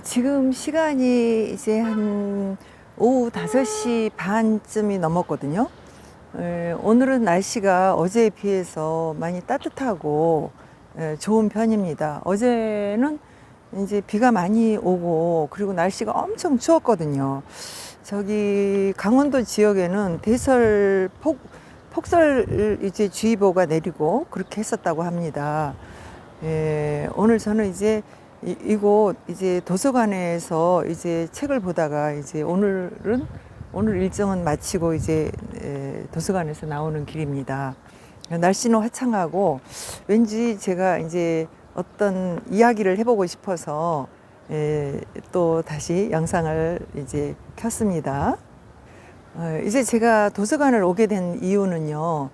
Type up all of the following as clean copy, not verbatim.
지금 시간이 이제 한 오후 5시 반쯤이 넘었거든요. 오늘은 날씨가 어제에 비해서 많이 따뜻하고 좋은 편입니다. 어제는 이제 비가 많이 오고 그리고 날씨가 엄청 추웠거든요. 저기 강원도 지역에는 폭설 이제 주의보가 내리고 그렇게 했었다고 합니다. 오늘 저는 이제 이곳 이제 도서관에서 이제 책을 보다가 이제 오늘 일정은 마치고 이제 도서관에서 나오는 길입니다. 날씨는 화창하고 왠지 제가 이제 어떤 이야기를 해보고 싶어서 또 다시 영상을 이제 켰습니다. 이제 제가 도서관을 오게 된 이유는요.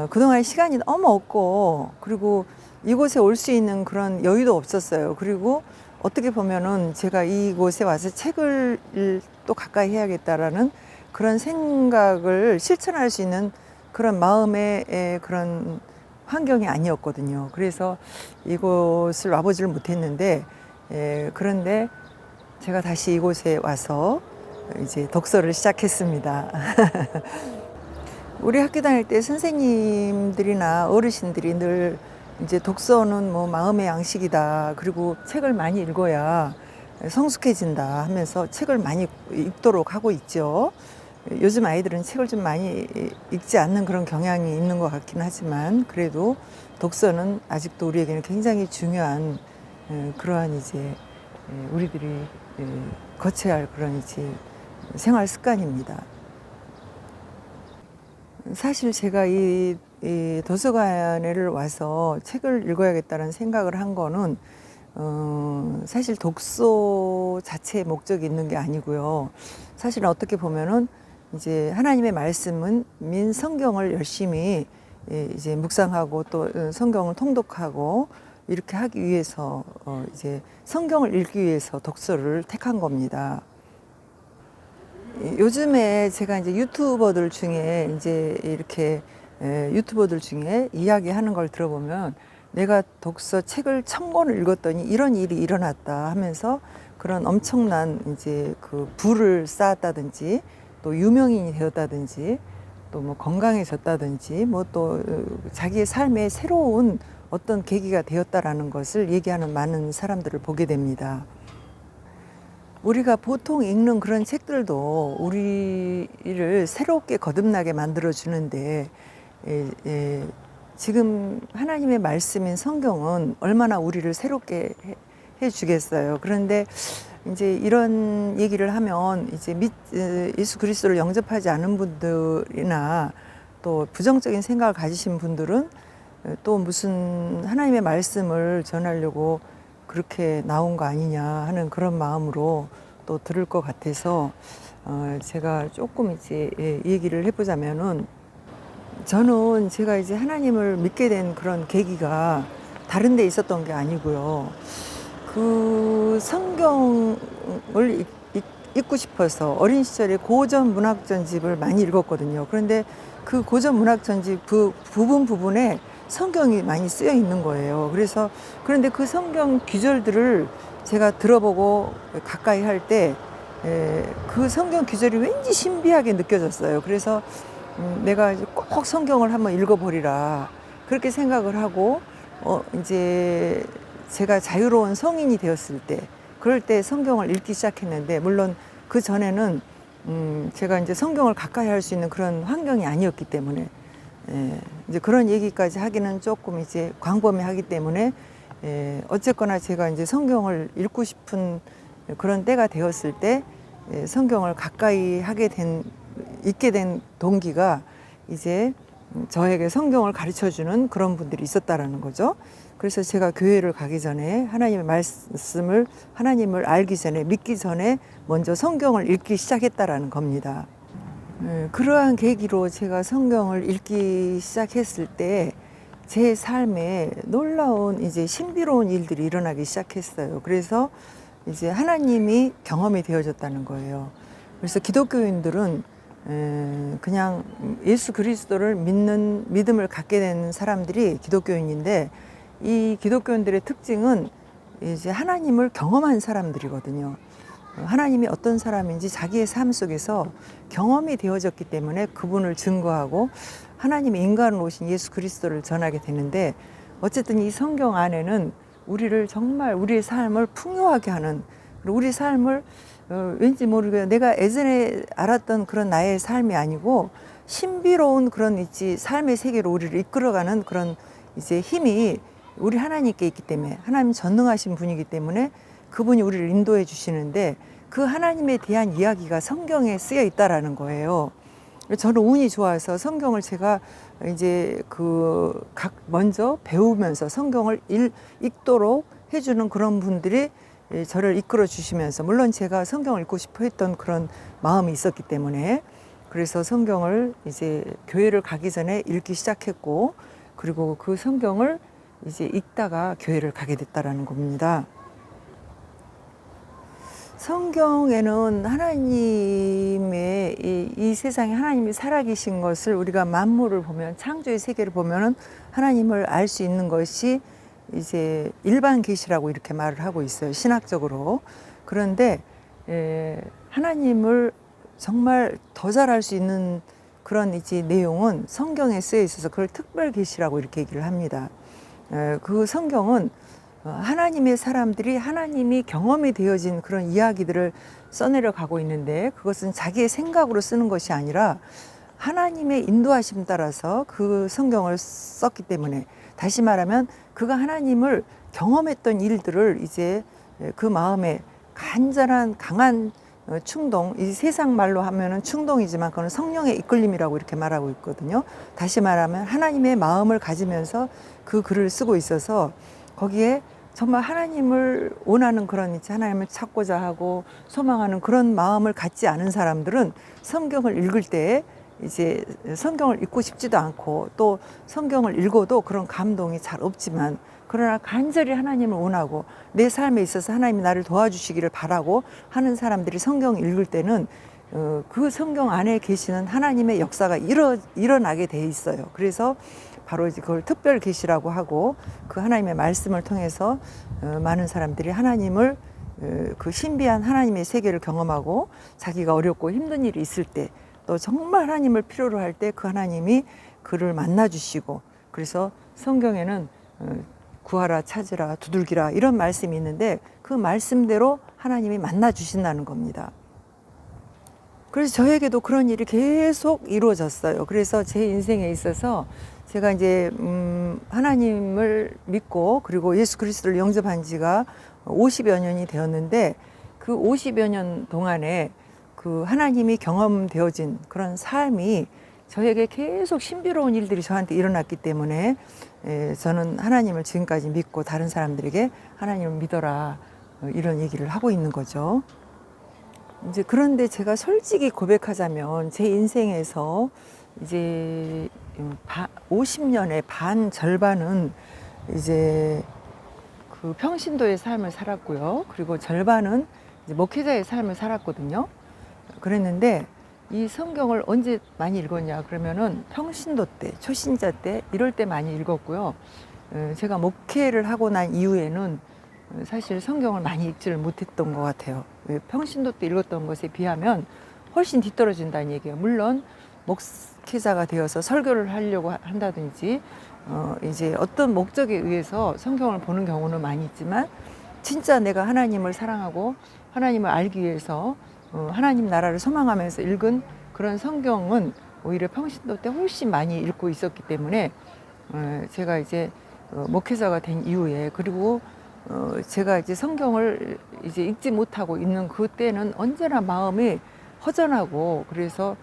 그동안 시간이 너무 없고 그리고 이곳에 올 수 있는 그런 여유도 없었어요. 그리고 어떻게 보면은 제가 이곳에 와서 책을 또 가까이 해야겠다라는 그런 생각을 실천할 수 있는 그런 마음의 그런 환경이 아니었거든요. 그래서 이곳을 와보지를 못했는데, 그런데 제가 다시 이곳에 와서 이제 독서를 시작했습니다. 우리 학교 다닐 때 선생님들이나 어르신들이 늘 이제 독서는 뭐 마음의 양식이다. 그리고 책을 많이 읽어야 성숙해진다 하면서 책을 많이 읽도록 하고 있죠. 요즘 아이들은 책을 좀 많이 읽지 않는 그런 경향이 있는 것 같긴 하지만 그래도 독서는 아직도 우리에게는 굉장히 중요한 그러한 이제 우리들이 거쳐야 할 그런 이제 생활 습관입니다. 사실 제가 이 도서관에를 와서 책을 읽어야겠다는 생각을 한 거는 사실 독서 자체의 목적이 있는 게 아니고요. 사실 어떻게 보면은 이제 하나님의 말씀은 민 성경을 열심히 이제 묵상하고 또 성경을 통독하고 이렇게 하기 위해서 이제 성경을 읽기 위해서 독서를 택한 겁니다. 요즘에 제가 이제 유튜버들 중에 이제 이렇게 유튜버들 중에 이야기하는 걸 들어보면 내가 독서 책을 1000권을 읽었더니 이런 일이 일어났다 하면서 그런 엄청난 이제 그 부를 쌓았다든지 또 유명인이 되었다든지 또 뭐 건강해졌다든지 뭐 또 자기의 삶에 새로운 어떤 계기가 되었다라는 것을 얘기하는 많은 사람들을 보게 됩니다. 우리가 보통 읽는 그런 책들도 우리를 새롭게 거듭나게 만들어 주는데 지금 하나님의 말씀인 성경은 얼마나 우리를 새롭게 해 주겠어요. 그런데 이제 이런 얘기를 하면 이제 예수 그리스도를 영접하지 않은 분들이나 또 부정적인 생각을 가지신 분들은 또 무슨 하나님의 말씀을 전하려고 그렇게 나온 거 아니냐 하는 그런 마음으로 또 들을 것 같아서 제가 조금 이제 얘기를 해보자면은 저는 제가 이제 하나님을 믿게 된 그런 계기가 다른 데 있었던 게 아니고요. 그 성경을 읽고 싶어서 어린 시절에 고전 문학 전집을 많이 읽었거든요. 그런데 그 고전 문학 전집 부분에 성경이 많이 쓰여 있는 거예요. 그런데 그 성경 규절들을 제가 들어보고 가까이 할 때 그 성경 규절이 왠지 신비하게 느껴졌어요. 그래서 내가 이제 꼭 성경을 한번 읽어보리라 그렇게 생각을 하고 이제 제가 자유로운 성인이 되었을 때 그럴 때 성경을 읽기 시작했는데 물론 그 전에는 제가 이제 성경을 가까이 할 수 있는 그런 환경이 아니었기 때문에 이제 그런 얘기까지 하기는 조금 이제 광범위하기 때문에 어쨌거나 제가 이제 성경을 읽고 싶은 그런 때가 되었을 때 성경을 가까이 읽게 된 동기가 이제 저에게 성경을 가르쳐 주는 그런 분들이 있었다라는 거죠. 그래서 제가 교회를 가기 전에 하나님을 알기 전에 믿기 전에 먼저 성경을 읽기 시작했다라는 겁니다. 그러한 계기로 제가 성경을 읽기 시작했을 때 제 삶에 놀라운 이제 신비로운 일들이 일어나기 시작했어요. 그래서 이제 하나님이 경험이 되어졌다는 거예요. 그래서 기독교인들은 그냥 예수 그리스도를 믿음을 갖게 된 사람들이 기독교인인데 이 기독교인들의 특징은 이제 하나님을 경험한 사람들이거든요. 하나님이 어떤 사람인지 자기의 삶 속에서 경험이 되어졌기 때문에 그분을 증거하고 하나님의 인간으로 오신 예수 그리스도를 전하게 되는데, 어쨌든 이 성경 안에는 우리를 정말 우리의 삶을 풍요하게 하는, 그리고 우리 삶을 왠지 모르게 내가 예전에 알았던 그런 나의 삶이 아니고 신비로운 그런 있지 삶의 세계로 우리를 이끌어가는 그런 이제 힘이 우리 하나님께 있기 때문에, 하나님 전능하신 분이기 때문에 그분이 우리를 인도해 주시는데, 그 하나님에 대한 이야기가 성경에 쓰여 있다라는 거예요. 저는 운이 좋아서 성경을 제가 이제 먼저 배우면서 성경을 읽도록 해주는 그런 분들이 저를 이끌어 주시면서, 물론 제가 성경을 읽고 싶어 했던 그런 마음이 있었기 때문에, 그래서 성경을 이제 교회를 가기 전에 읽기 시작했고, 그리고 그 성경을 이제 읽다가 교회를 가게 됐다라는 겁니다. 성경에는 하나님의 이 세상에 하나님이 살아계신 것을, 우리가 만물을 보면, 창조의 세계를 보면은 하나님을 알 수 있는 것이 이제 일반 계시라고 이렇게 말을 하고 있어요, 신학적으로. 그런데 하나님을 정말 더 잘 알 수 있는 그런 이제 내용은 성경에 쓰여 있어서 그걸 특별 계시라고 이렇게 얘기를 합니다. 그 성경은 하나님의 사람들이 하나님이 경험이 되어진 그런 이야기들을 써내려 가고 있는데, 그것은 자기의 생각으로 쓰는 것이 아니라 하나님의 인도하심 따라서 그 성경을 썼기 때문에, 다시 말하면 그가 하나님을 경험했던 일들을 이제 그 마음에 간절한 강한 충동, 이 세상 말로 하면은 충동이지만 그건 성령의 이끌림이라고 이렇게 말하고 있거든요. 다시 말하면 하나님의 마음을 가지면서 그 글을 쓰고 있어서, 거기에 정말 하나님을 원하는 그런, 이제 하나님을 찾고자 하고 소망하는 그런 마음을 갖지 않은 사람들은 성경을 읽을 때 이제 성경을 읽고 싶지도 않고, 또 성경을 읽어도 그런 감동이 잘 없지만, 그러나 간절히 하나님을 원하고 내 삶에 있어서 하나님이 나를 도와주시기를 바라고 하는 사람들이 성경을 읽을 때는 그 성경 안에 계시는 하나님의 역사가 일어나게 돼 있어요. 그래서 바로 이제 그걸 특별 계시라고 하고, 그 하나님의 말씀을 통해서 많은 사람들이 하나님을, 그 신비한 하나님의 세계를 경험하고, 자기가 어렵고 힘든 일이 있을 때, 또 정말 하나님을 필요로 할 때 그 하나님이 그를 만나 주시고, 그래서 성경에는 구하라, 찾으라, 두들기라 이런 말씀이 있는데, 그 말씀대로 하나님이 만나 주신다는 겁니다. 그래서 저에게도 그런 일이 계속 이루어졌어요. 그래서 제 인생에 있어서 제가 이제 하나님을 믿고, 그리고 예수 그리스도를 영접한 지가 50여 년이 되었는데, 그 50여 년 동안에 그 하나님이 경험되어진 그런 삶이 저에게 계속 신비로운 일들이 저한테 일어났기 때문에, 저는 하나님을 지금까지 믿고 다른 사람들에게 하나님을 믿어라, 이런 얘기를 하고 있는 거죠. 이제 그런데 제가 솔직히 고백하자면, 제 인생에서 이제 50년의 반 절반은 이제 그 평신도의 삶을 살았고요. 그리고 절반은 이제 목회자의 삶을 살았거든요. 그랬는데 이 성경을 언제 많이 읽었냐 그러면은 평신도 때, 초신자 때, 이럴 때 많이 읽었고요. 제가 목회를 하고 난 이후에는 사실 성경을 많이 읽지를 못했던 것 같아요. 평신도 때 읽었던 것에 비하면 훨씬 뒤떨어진다는 얘기예요. 물론 목회자가 되어서 설교를 하려고 한다든지 이제 어떤 목적에 의해서 성경을 보는 경우는 많이 있지만, 진짜 내가 하나님을 사랑하고 하나님을 알기 위해서 하나님 나라를 소망하면서 읽은 그런 성경은 오히려 평신도 때 훨씬 많이 읽고 있었기 때문에, 제가 이제 목회자가 된 이후에, 그리고 제가 이제 성경을 이제 읽지 못하고 있는 그때는 언제나 마음이 허전하고, 그래서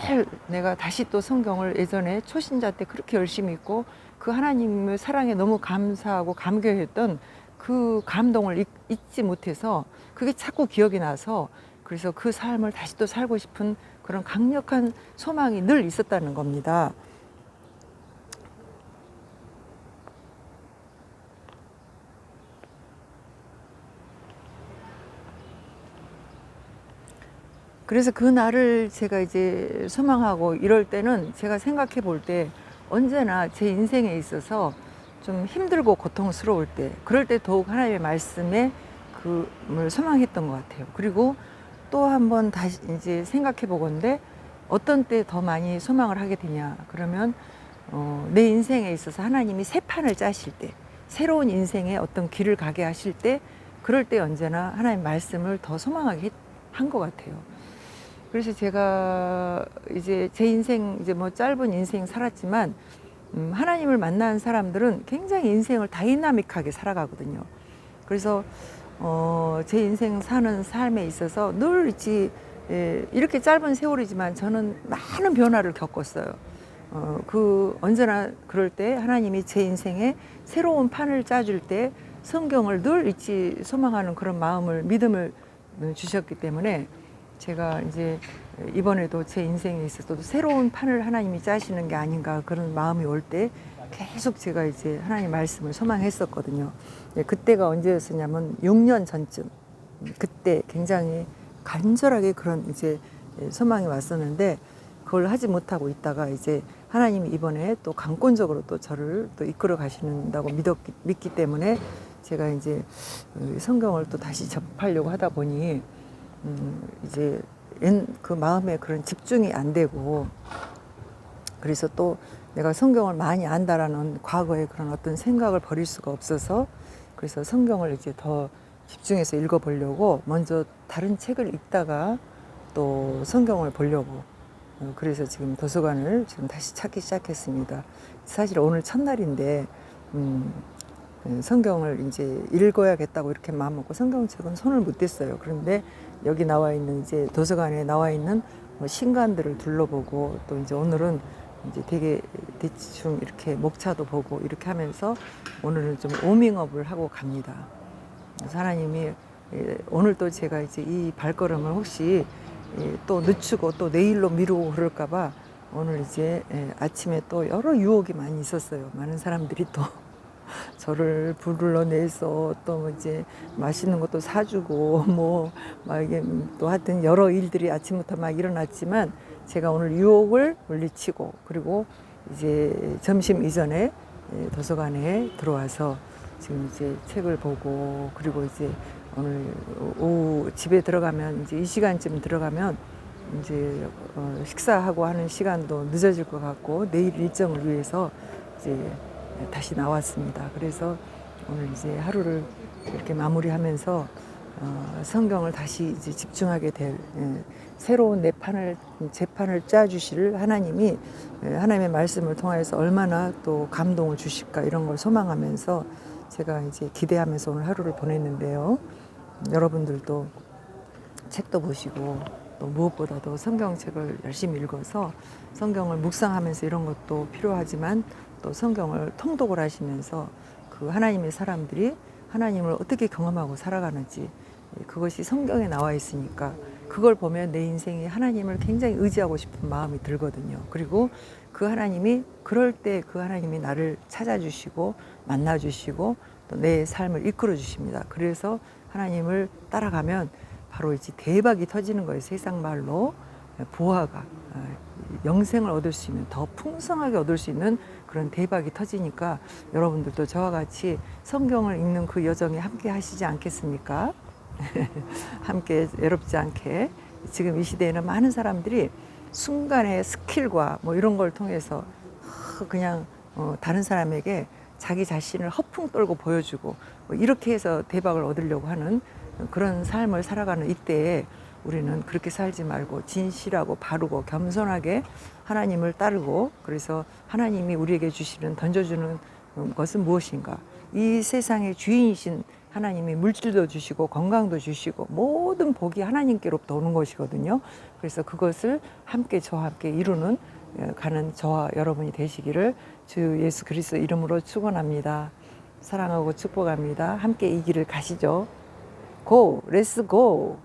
늘 내가 다시 또 성경을 예전에 초신자 때 그렇게 열심히 읽고 그 하나님의 사랑에 너무 감사하고 감격했던 그 감동을 잊지 못해서 그게 자꾸 기억이 나서, 그래서 그 삶을 다시 또 살고 싶은 그런 강력한 소망이 늘 있었다는 겁니다. 그래서 그 날을 제가 이제 소망하고 이럴 때는, 제가 생각해 볼 때 언제나 제 인생에 있어서 좀 힘들고 고통스러울 때, 그럴 때 더욱 하나님의 말씀에 그을 소망했던 것 같아요. 그리고 또 한번 다시 이제 생각해 보건데 어떤 때 더 많이 소망을 하게 되냐 그러면 내 인생에 있어서 하나님이 새 판을 짜실 때, 새로운 인생에 어떤 길을 가게 하실 때, 그럴 때 언제나 하나님 말씀을 더 소망하게 한 것 같아요. 그래서 제가 이제 제 인생 이제 뭐 짧은 인생 살았지만 하나님을 만난 사람들은 굉장히 인생을 다이나믹하게 살아가거든요. 그래서 제 인생 사는 삶에 있어서 늘 이렇게 짧은 세월이지만 저는 많은 변화를 겪었어요. 언제나 그럴 때 하나님이 제 인생에 새로운 판을 짜줄 때 성경을 늘 읽지 소망하는 그런 마음을, 믿음을 주셨기 때문에 제가 이제 이번에도 제 인생에 있어서도 새로운 판을 하나님이 짜시는 게 아닌가 그런 마음이 올 때 계속 제가 이제 하나님 말씀을 소망했었거든요. 그때가 언제였었냐면 6년 전쯤, 그때 굉장히 간절하게 그런 이제 소망이 왔었는데 그걸 하지 못하고 있다가 이제 하나님이 이번에 또 강권적으로 또 저를 또 이끌어 가신다고 믿기 때문에 제가 이제 성경을 또 다시 접하려고 하다 보니 이제 그 마음에 그런 집중이 안 되고, 그래서 또 내가 성경을 많이 안다라는 과거의 그런 어떤 생각을 버릴 수가 없어서, 그래서 성경을 이제 더 집중해서 읽어보려고 먼저 다른 책을 읽다가 또 성경을 보려고, 그래서 지금 도서관을 지금 다시 찾기 시작했습니다. 사실 오늘 첫날인데 성경을 이제 읽어야겠다고 이렇게 마음 먹고 성경책은 손을 못 댔어요. 그런데 여기 나와 있는 이제 도서관에 나와 있는 신간들을 둘러보고, 또 이제 오늘은 이제 되게 대충 이렇게 목차도 보고 이렇게 하면서 오늘은 좀 워밍업을 하고 갑니다. 그래서 하나님이 오늘 또 제가 이제 이 발걸음을 혹시 또 늦추고 또 내일로 미루고 그럴까봐 오늘 이제 아침에 또 여러 유혹이 많이 있었어요. 많은 사람들이 또 저를 불러내서 또 이제 맛있는 것도 사주고 뭐 막 이게 또 하여튼 여러 일들이 아침부터 막 일어났지만 제가 오늘 유혹을 물리치고, 그리고 이제 점심 이전에 도서관에 들어와서 지금 이제 책을 보고, 그리고 이제 오늘 오후 집에 들어가면 이제 이 시간쯤 들어가면 이제 식사하고 하는 시간도 늦어질 것 같고 내일 일정을 위해서 이제 다시 나왔습니다. 그래서 오늘 이제 하루를 이렇게 마무리하면서 성경을 다시 이제 집중하게 될 새로운 재판을 짜주실 하나님이 하나님의 말씀을 통해서 얼마나 또 감동을 주실까, 이런 걸 소망하면서 제가 이제 기대하면서 오늘 하루를 보냈는데요. 여러분들도 책도 보시고 또 무엇보다도 성경책을 열심히 읽어서 성경을 묵상하면서 이런 것도 필요하지만 또 성경을 통독을 하시면서 그 하나님의 사람들이 하나님을 어떻게 경험하고 살아가는지, 그것이 성경에 나와 있으니까 그걸 보면 내 인생이 하나님을 굉장히 의지하고 싶은 마음이 들거든요. 그리고 그 하나님이 그럴 때 그 하나님이 나를 찾아주시고 만나주시고 또 내 삶을 이끌어 주십니다. 그래서 하나님을 따라가면 바로 이제 대박이 터지는 거예요. 세상 말로 보화가, 영생을 얻을 수 있는, 더 풍성하게 얻을 수 있는 그런 대박이 터지니까 여러분들도 저와 같이 성경을 읽는 그 여정에 함께 하시지 않겠습니까? 함께 외롭지 않게. 지금 이 시대에는 많은 사람들이 순간의 스킬과 뭐 이런 걸 통해서 그냥 다른 사람에게 자기 자신을 허풍 떨고 보여주고 뭐 이렇게 해서 대박을 얻으려고 하는 그런 삶을 살아가는 이때에 우리는 그렇게 살지 말고 진실하고 바르고 겸손하게 하나님을 따르고, 그래서 하나님이 우리에게 던져주는 것은 무엇인가, 이 세상의 주인이신 하나님이 물질도 주시고 건강도 주시고 모든 복이 하나님께로부터 오는 것이거든요. 그래서 그것을 함께 저와 함께 이루는 가는 저와 여러분이 되시기를 주 예수 그리스도 이름으로 축원합니다. 사랑하고 축복합니다. 함께 이 길을 가시죠. 고! 렛츠 고!